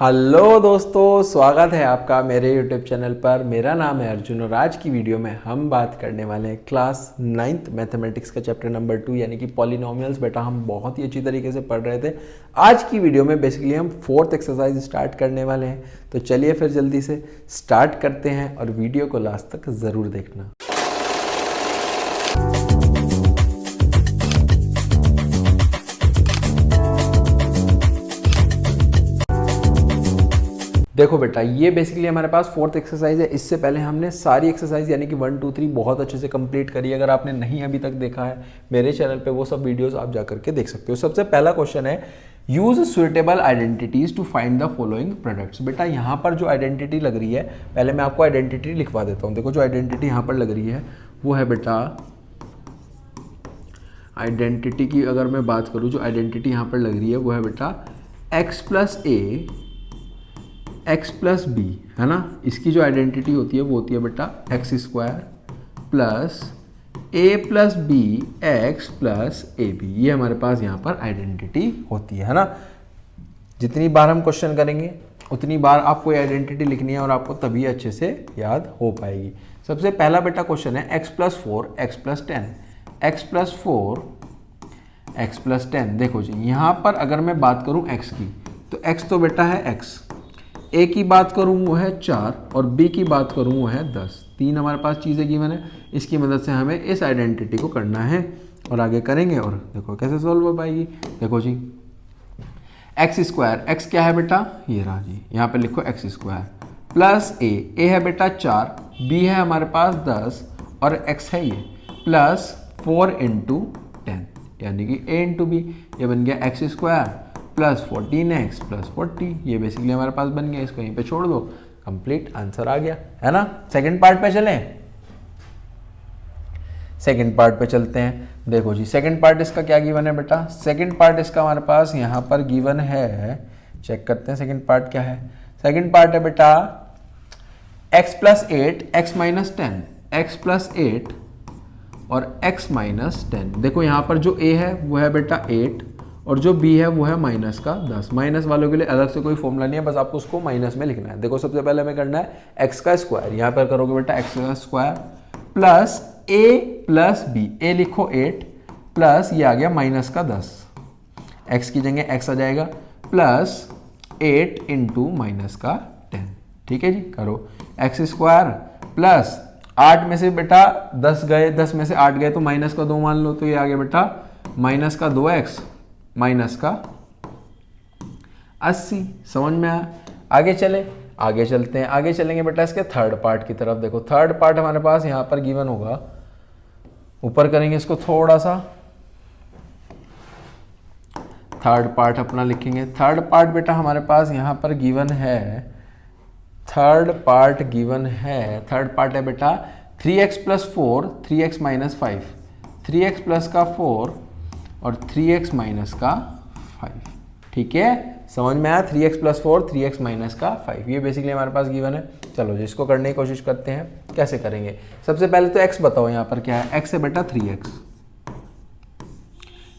Hello दोस्तों, स्वागत है आपका मेरे YouTube चैनल पर। मेरा नाम है अर्जुन और आज की वीडियो में हम बात करने वाले हैं क्लास 9th मैथमेटिक्स का चैप्टर नंबर 2 यानी कि पॉलिनोमियल्स। बेटा हम बहुत ही अच्छी तरीके से पढ़ रहे थे। आज की वीडियो में बेसिकली हम 4th एक्सरसाइज स्टार्ट करने वाले हैं। तो चलिए फिर जल्दी से स्टार्ट करते हैं और वीडियो को लास्ट तक ज़रूर देखना। देखो बेटा, ये बेसिकली हमारे पास 4th एक्सरसाइज है। इससे पहले हमने सारी एक्सरसाइज यानी कि 1 2 3 बहुत अच्छे से कंप्लीट करी। अगर आपने नहीं अभी तक देखा है मेरे चैनल पे, वो सब वीडियोस आप जा करके देख सकते हो। सबसे पहला क्वेश्चन है, use suitable identities to find the following products. बेटा यहाँ पर जो आइडेंटिटी लग रही है, पहले मैं आपको आइडेंटिटी लिखवा देता हूँ। देखो जो आइडेंटिटी यहाँ पर लग रही है वो है बेटा, आइडेंटिटी की अगर मैं बात करूँ, जो आइडेंटिटी यहाँ पर लग रही है वो है बेटा x प्लस ए एक्स प्लस बी, है ना। इसकी जो आइडेंटिटी होती है वो होती है बेटा x square plus a plus b x plus a b. ये हमारे पास यहाँ पर आइडेंटिटी होती है ना। जितनी बार हम क्वेश्चन करेंगे उतनी बार आपको ये आइडेंटिटी लिखनी है और आपको तभी अच्छे से याद हो पाएगी। सबसे पहला बेटा क्वेश्चन है x plus 4 x plus 10, x plus 4 x plus 10। देखो जी, यहाँ पर अगर मैं बात करूँ एक्स की, तो एक्स तो बेटा है एक्स, ए की बात करूँ वो है 4 और बी की बात करूँ वो है 10। तीन हमारे पास चीज़ें गिवन है। इसकी मदद से हमें इस आइडेंटिटी को करना है और आगे करेंगे और देखो कैसे सॉल्व हो पाएगी। देखो जी, एक्स स्क्वायर, एक्स क्या है बेटा, ये रहा जी, यहाँ पे लिखो एक्स स्क्वायर प्लस ए है बेटा 4, बी है हमारे पास 10 और एक्स है ये प्लस 4 इंटू 10 यानी कि ए इंटू बी। ये बन गया x square plus 14x plus 40। ये बेसिकली हमारे पास बन गया। इसको यहीं पे छोड़ दो, कंप्लीट आंसर आ गया, है ना। सेकंड पार्ट पे चलें, सेकंड पार्ट पे चलते हैं। देखो जी, सेकंड पार्ट इसका क्या गिवन है बेटा, सेकंड पार्ट इसका हमारे पास यहाँ पर गिवन है। चेक करते हैं सेकंड पार्ट क्या है। सेकंड पार्ट है बेटा x plus 8 x minus 10, x plus 8 और x माइनस 10। देखो यहाँ पर जो a है वो है बेटा 8 और जो b है वो है माइनस का 10। माइनस वालों के लिए अलग से कोई फॉर्मूला नहीं है, बस आपको उसको माइनस में लिखना है। देखो सबसे पहले हमें करना है x का स्क्वायर, यहाँ पर करोगे बेटा x का square plus a plus b, a लिखो 8 प्लस ये आ गया माइनस का 10, x की जगह x आ जाएगा प्लस 8 इंटू माइनस का 10। ठीक है जी, करो x स्क्वायर प्लस 8 में से बेटा 10 गए, 10 में से 8 गए तो माइनस का 2 मान लो, तो ये आ गया बेटा माइनस का 2x माइनस का 80। समझ में आया। आगे चले, आगे चलते हैं। आगे चलेंगे बेटा इसके थर्ड पार्ट की तरफ। देखो थर्ड पार्ट हमारे पास यहाँ पर गिवन होगा, ऊपर करेंगे इसको थोड़ा सा, थर्ड पार्ट अपना लिखेंगे। थर्ड पार्ट बेटा हमारे पास यहाँ पर गिवन है, थर्ड पार्ट गिवन है। थर्ड पार्ट है बेटा 3x plus 4 3x minus 5, 3x plus का 4 और 3x माइनस का 5। ठीक है, समझ में आया। 3x प्लस 4 3x माइनस का 5, ये बेसिकली हमारे पास गिवन है। चलो जी, इसको करने की कोशिश करते हैं। कैसे करेंगे, सबसे पहले तो x बताओ यहाँ पर क्या है। x है बेटा 3x,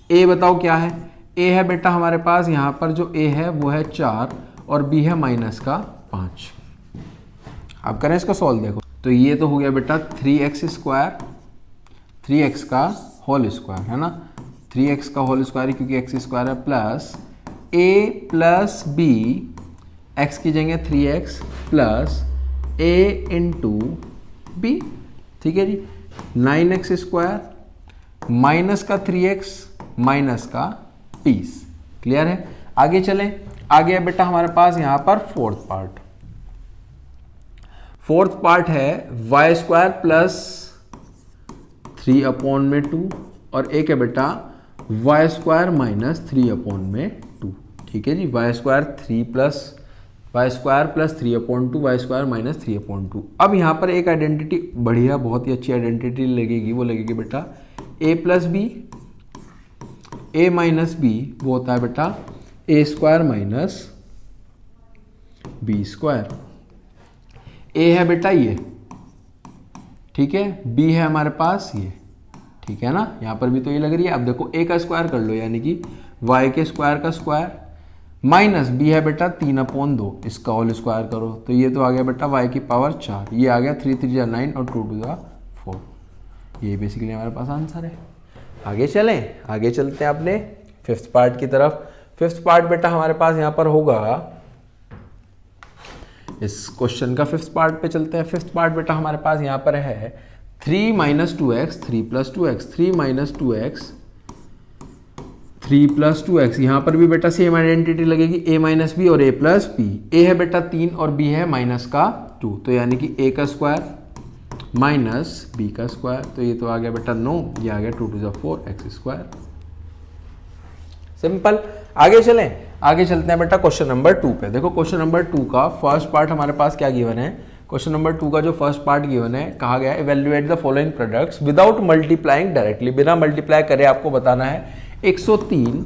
a बताओ क्या है, a है बेटा हमारे पास यहाँ पर जो a है वो है 4 और b है माइनस का 5। अब करें इसको सॉल्व। देखो तो ये तो हो गया बेटा 3x स्क्वायर, 3x का होल स्क्वायर, है ना, 3x का होल स्क्वायर क्योंकि x स्क्वायर है plus a plus b, x की जगह 3x plus a into B. ठीक है जी, 9x स्क्वायर माइनस का 3x माइनस का 20। क्लियर है। आगे चलें, आगे है बेटा हमारे पास यहाँ पर फोर्थ पार्ट। फोर्थ पार्ट है y स्क्वायर प्लस 3/2 और एक है बेटा वाई स्क्वायर माइनस 3/2। ठीक है जी, Y square 3 plus Y square plus 3/2, Y square minus 3/2। अब यहाँ पर एक आइडेंटिटी बढ़िया, बहुत ही अच्छी आइडेंटिटी लगेगी, वो लगेगी बेटा a plus b, a minus b वो होता है बेटा a square minus b square. A है बेटा ये, ठीक है, बी है हमारे पास ये, ठीक है ना, यहाँ पर भी तो ये लग रही है। अब देखो ए का स्क्वायर कर लो, यानी कि वाई के स्क्वायर का स्क्वायर माइनस बी है बेटा 3/2, इसका होल स्क्वायर करो तो ये तो आ गया बेटा y की पावर 4, ये आ गया 3 3 जा 9 और 2 2 जा 4। ये बेसिकली हमारे पास आंसर है। आगे चलते हैं अपने फिफ्थ पार्ट की तरफ। फिफ्थ पार्ट बेटा हमारे पास यहाँ पर होगा, इस क्वेश्चन का फिफ्थ पार्ट पे चलते हैं। फिफ्थ पार्ट बेटा हमारे पास यहाँ पर है 3 - 2x 3 + 2x 3 - 2x 3 + 2x। यहाँ पर भी बेटा सेम आइडेंटिटी लगेगी, a - b और a + b। a है बेटा 3 और b है -2, तो यानी कि a का स्क्वायर माइनस b का स्क्वायर, तो ये तो आ गया बेटा 9, ये आ गया 2 2 जा 4 x²। सिंपल। आगे चलते हैं बेटा क्वेश्चन नंबर 2 पे। देखो क्वेश्चन नंबर 2 का फर्स्ट पार्ट हमारे पास क्या गिवन है। क्वेश्चन नंबर 2 का जो फर्स्ट पार्ट गिवन है, कहा गया है evaluate the following products without multiplying directly. बिना मल्टीप्लाई करे आपको बताना है 103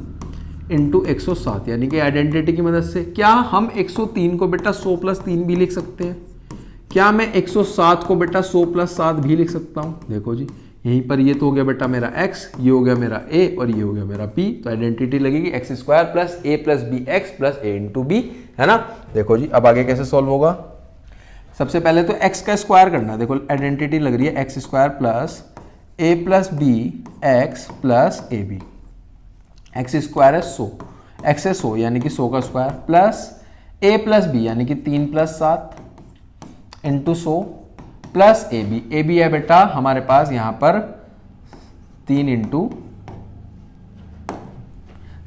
× 107, यानी कि आइडेंटिटी की मदद से। क्या हम 103 को बेटा 100 + 3 भी लिख सकते हैं? क्या मैं 107 को बेटा 100 + 7 भी लिख सकता हूँ? देखो जी, यहीं पर ये तो हो गया बेटा मेरा x, ये हो गया मेरा a और ये हो गया मेरा b, तो आइडेंटिटी लगेगी x² + a + bx + a × b, है ना। देखो जी, अब आगे कैसे सॉल्व होगा। सबसे पहले तो x का स्क्वायर करना है। देखो आइडेंटिटी लग रही है x² + a + bx + ab। x² है 100, x है 100 यानी कि 100 का स्क्वायर, प्लस a + b यानी कि 3 + 7 × 100 प्लस ए बी है बेटा हमारे पास यहाँ पर 3 ×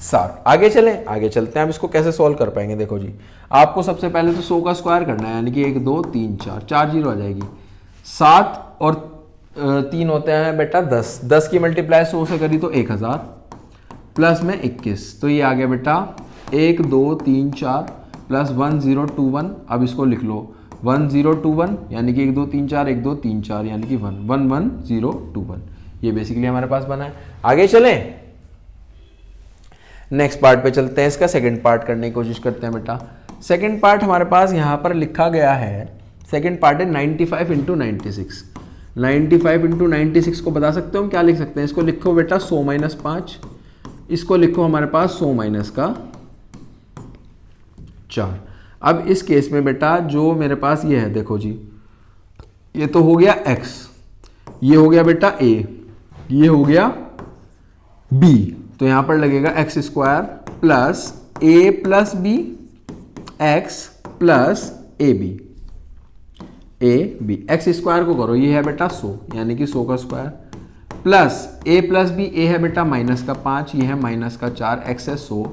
7। आगे चलते हैं। अब इसको कैसे सॉल्व कर पाएंगे। देखो जी, आपको सबसे पहले तो 100 का स्क्वायर करना है, यानी कि 1 2 3 4 0 आ जाएगी। 7 और 3 होते हैं बेटा 10, 10 की मल्टीप्लाई 100 से करी तो 1000 प्लस में 21, तो ये आ गया बेटा 1 2 3 4 प्लस 1021। अब इसको लिख लो 1021, यानी कि 1 2 3 4 1 2 3 4 यानी कि 1 1 1 0 2 1। ये बेसिकली हमारे पास बना है। आगे चलें, नेक्स्ट पार्ट पे चलते हैं। इसका सेकंड पार्ट करने की कोशिश करते हैं बेटा। सेकंड पार्ट हमारे पास यहाँ पर लिखा गया है, सेकंड पार्ट है 95 × 96। 95 × 96 को बता सकते हो हम क्या लिख सकते हैं। इसको लिखो बेटा 100 - 5, इसको लिखो हमारे पास 100 - का 4। अब इस केस में बेटा जो मेरे पास ये है, देखो जी, ये तो हो गया x, ये हो गया बेटा a, ये हो गया b, तो यहां पर लगेगा x² + a + b x + ab x² को करो, ये है बेटा 100 यानी कि 100 का square, plus a + b, a है बेटा -5, ये है -4, x है 100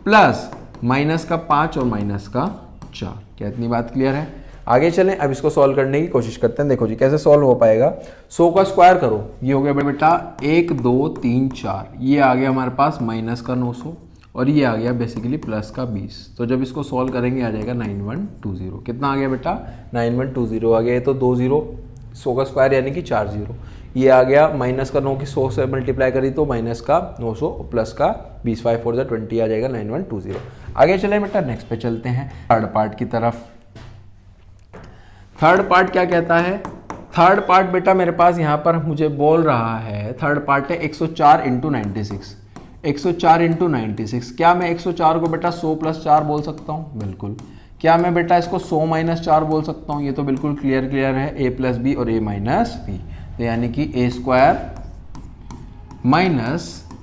प्लस -5 और -4। क्या इतनी बात क्लियर है? आगे चलें, अब इसको सॉल्व करने की कोशिश करते हैं। देखो जी कैसे सॉल्व हो पाएगा। 100 का स्क्वायर करो, ये हो गया बेटा 1 2 3 4, ये आ गया हमारे पास -900 और ये आ गया बेसिकली प्लस का 20। तो जब इसको सॉल्व करेंगे आ जाएगा 9120। कितना आ गया बेटा? 9120 आ गया। ये तो 2 0, 100 का स्क्वायर यानी कि 4 0, ये आ गया -9 की 100 से मल्टीप्लाई करी तो -900 प्लस का 20 5 4 20 आ जाएगा 9120। आगे चले बेटा, नेक्स्ट पे चलते हैं थर्ड पार्ट की तरफ। थर्ड पार्ट क्या कहता है? थर्ड पार्ट बेटा मेरे पास यहाँ पर मुझे बोल रहा है, थर्ड पार्ट है 104 × 96। 104 × 96, क्या मैं 104 को बेटा 100 + 4 बोल सकता हूँ? बिल्कुल। क्या मैं बेटा इसको 100 - 4 बोल सकता हूँ? ये तो बिल्कुल क्लियर है, a + b और a - b, तो यानी कि a² -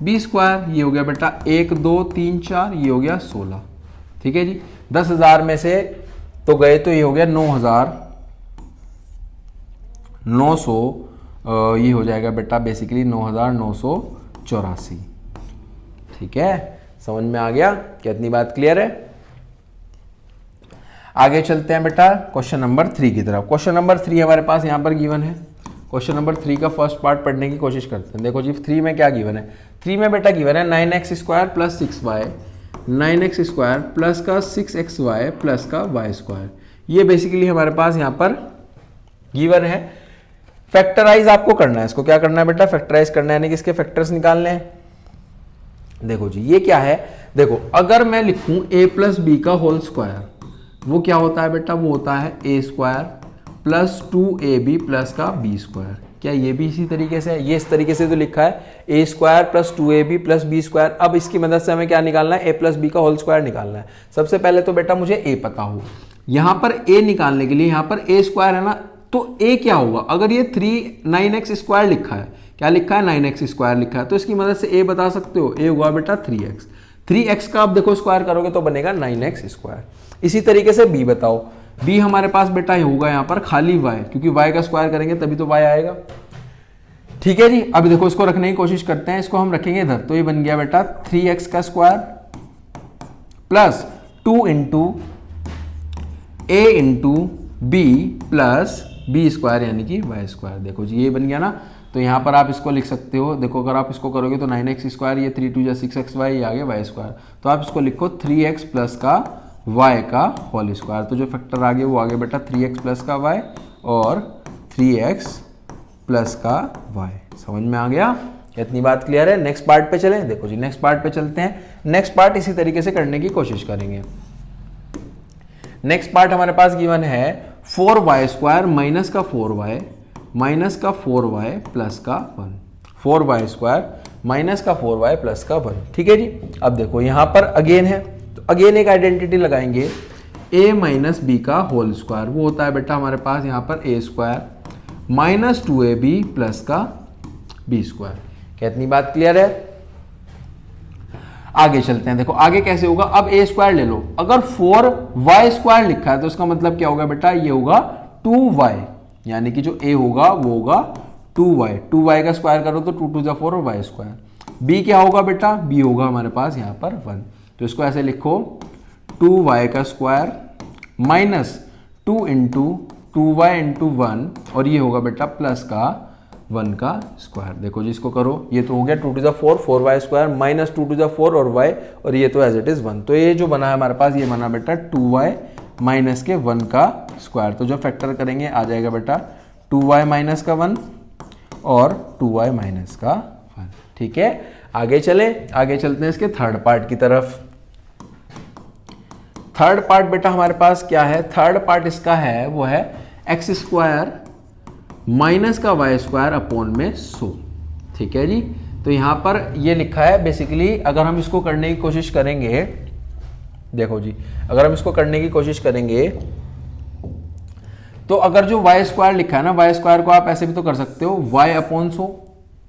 b², ये हो गया बेटा 1 2 3 4, ये हो गया 16। ठीक है जी, 10,000 में से तो गए तो ये हो गया 9,900, ये हो जाएगा बेटा बेसिकली 9,984। ठीक है, समझ में आ गया? क्या इतनी बात क्लियर है? आगे चलते हैं बेटा क्वेश्चन नंबर 3 की तरफ। क्वेश्चन नंबर 3 हमारे पास यहाँ पर गिवन है। क्वेश्चन नंबर 3 का फर्स्ट पार्ट पढ़ने की कोशिश करते हैं। देखो जी 3 में क्या गिवन है। 3 में बेटा गिवन है 9x² + 6y, 9x² प्लस का 6xy प्लस का y²। ये बेसिकली हमारे पास यहाँ पर गिवन है। फैक्टराइज आपको करना है, इसको क्या करना है बेटा? फैक्टराइज करना है, यानी कि इसके फैक्टर्स निकालने हैं। देखो जी ये क्या है, देखो अगर मैं लिखूं a + b का होल स्क्वायर, वो क्या होता है बेटा? वो होता है a² + 2ab प्लस का b²। क्या ये भी इसी तरीके से है? ये इस तरीके से तो लिखा है A square plus 2ab plus B square. अब इसकी मदद से हमें क्या निकालना है? ए प्लस बी का होल स्क्वायर निकालना है। सबसे पहले तो बेटा मुझे ए पता हो, यहां पर ए निकालने के लिए यहां पर ए स्क्वायर है ना, तो ए क्या होगा? अगर ये 9x स्क्वायर लिखा है, क्या लिखा है? 9x स्क्वायर लिखा है, तो इसकी मदद से ए बता सकते हो। ए होगा बेटा 3x का आप देखो स्क्वायर करोगे तो बनेगा 9x स्क्वायर। इसी तरीके से बी बताओ। बी हमारे पास बेटा होगा यहाँ पर खाली y, क्योंकि y का स्क्वायर करेंगे तभी तो y आएगा। ठीक है जी। अब देखो इसको रखने की कोशिश करते हैं, इसको हम रखेंगे इधर, तो ये बन गया बेटा 3x का square plus 2 into a into b plus B square यानी कि y स्क्वायर। देखो जी ये बन गया ना, तो यहाँ पर आप इसको लिख सकते हो। देखो अगर आप इसको करोगे तो 9x स्क्वायर, ये 3 2 6xy, ये आ गया y स्क्वायर। तो आप इसको लिखो 3x प्लस का y का होल स्क्वायर। तो जो फैक्टर आ गया वो आ गया बेटा 3x प्लस का y और 3x प्लस का y। समझ में आ गया? इतनी बात क्लियर है? नेक्स्ट पार्ट पे चलें। देखो जी नेक्स्ट पार्ट पे चलते हैं। नेक्स्ट पार्ट इसी तरीके से करने की कोशिश करेंगे। नेक्स्ट पार्ट हमारे पास गिवन है 4y स्क्वायर माइनस का 4y माइनस का 4y प्लस का 1। 4y स्क्वायर माइनस का 4y प्लस का 1। ठीक है जी। अब देखो यहां पर अगेन है, तो अगेन एक आइडेंटिटी लगाएंगे a माइनस बी का होल स्क्वायर। वो होता है बेटा हमारे पास यहाँ पर a square minus 2ab plus का b स्क्वायर। क्या इतनी बात क्लियर है? आगे चलते हैं। देखो आगे कैसे होगा? अब a स्क्वायर ले लो। अगर 4y स्क्वायर लिखा है तो इसका मतलब क्या होगा बेटा? ये होगा 2y, यानी कि जो a होगा वो होगा 2y। 2y का स्क्वायर करो तो 2 2 4 और y स्क्वायर। b क्या होगा बेटा? b होगा हमारे पास यहाँ पर 1। तो इसको ऐसे लिखो 2y का square minus 2 into 2y into 1 और ये होगा बेटा प्लस का 1 का स्क्वायर। देखो जी इसको करो, ये तो हो गया 2 to 4 4y square minus 2 to 4 और y, और ये तो एज इट इज 1। तो ये जो बना है हमारे पास, ये बना बेटा 2y माइनस के 1 का स्क्वायर। तो जो फैक्टर करेंगे आ जाएगा बेटा 2y माइनस का 1 और 2y माइनस का 1। ठीक है, आगे चले। आगे चलते हैं इसके थर्ड पार्ट की तरफ। थर्ड पार्ट बेटा हमारे पास क्या है? थर्ड पार्ट इसका है वो है एक्स स्क्वायर माइनस का वाई स्क्वायर अपॉन में 100। ठीक है जी। तो यहां पर ये लिखा है बेसिकली, अगर हम इसको करने की कोशिश करेंगे, देखो जी अगर हम इसको करने की कोशिश करेंगे तो अगर जो वाई स्क्वायर लिखा है ना, वाई स्क्वायर को आप ऐसे भी तो कर सकते हो वाई अपॉन 100।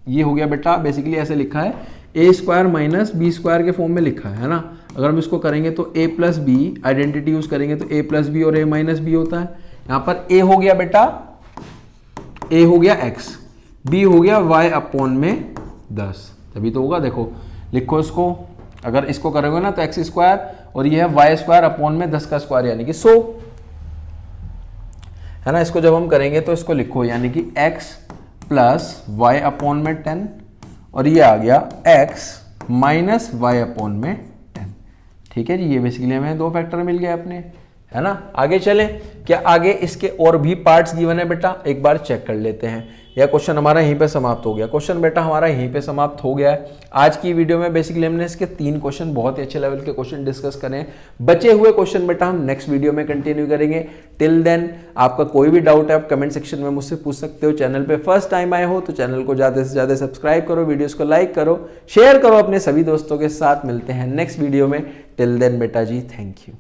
ये हो गया बेटा, बेसिकली ऐसे लिखा है A square minus b square के फॉर्म में लिखा है ना। अगर हम इसको करेंगे तो ए प्लस बी आइडेंटिटी यूज करेंगे तो ए प्लस बी और ए माइनस बी होता है। यहां पर ए हो गया बेटा, ए हो गया x, b हो गया y अपॉन में 10, तभी तो होगा। देखो लिखो इसको, अगर इसको करोगे ना तो एक्स स्क्वायर और ये है वाई स्क्वायर अपॉन में 10 का स्क्वायर यानी कि 100 है ना। इसको जब हम करेंगे तो इसको लिखो यानी कि x प्लस वाई अपॉन में 10 और ये आ गया x माइनस वाई अपॉन में 10। ठीक है जी, ये बेसिकली हमें दो फैक्टर मिल गए अपने, है ना। आगे चलें। क्या आगे इसके और भी पार्ट्स गिवन है बेटा? एक बार चेक कर लेते हैं। यह क्वेश्चन हमारा यहीं पे समाप्त हो गया। क्वेश्चन बेटा हमारा यहीं पे समाप्त हो गया है। आज की वीडियो में बेसिकली हमने इसके 3 क्वेश्चन, बहुत ही अच्छे लेवल के क्वेश्चन डिस्कस करें। बचे हुए क्वेश्चन बेटा हम नेक्स्ट वीडियो में कंटिन्यू करेंगे। टिल देन आपका कोई भी डाउट है आप कमेंट सेक्शन में मुझसे पूछ सकते हो। चैनल पे फर्स्ट टाइम आए हो तो चैनल को ज़्यादा से ज़्यादा सब्सक्राइब करो, वीडियोज़ को लाइक करो, शेयर करो अपने सभी दोस्तों के साथ। मिलते हैं नेक्स्ट वीडियो में। टिल देन बेटा जी, थैंक यू।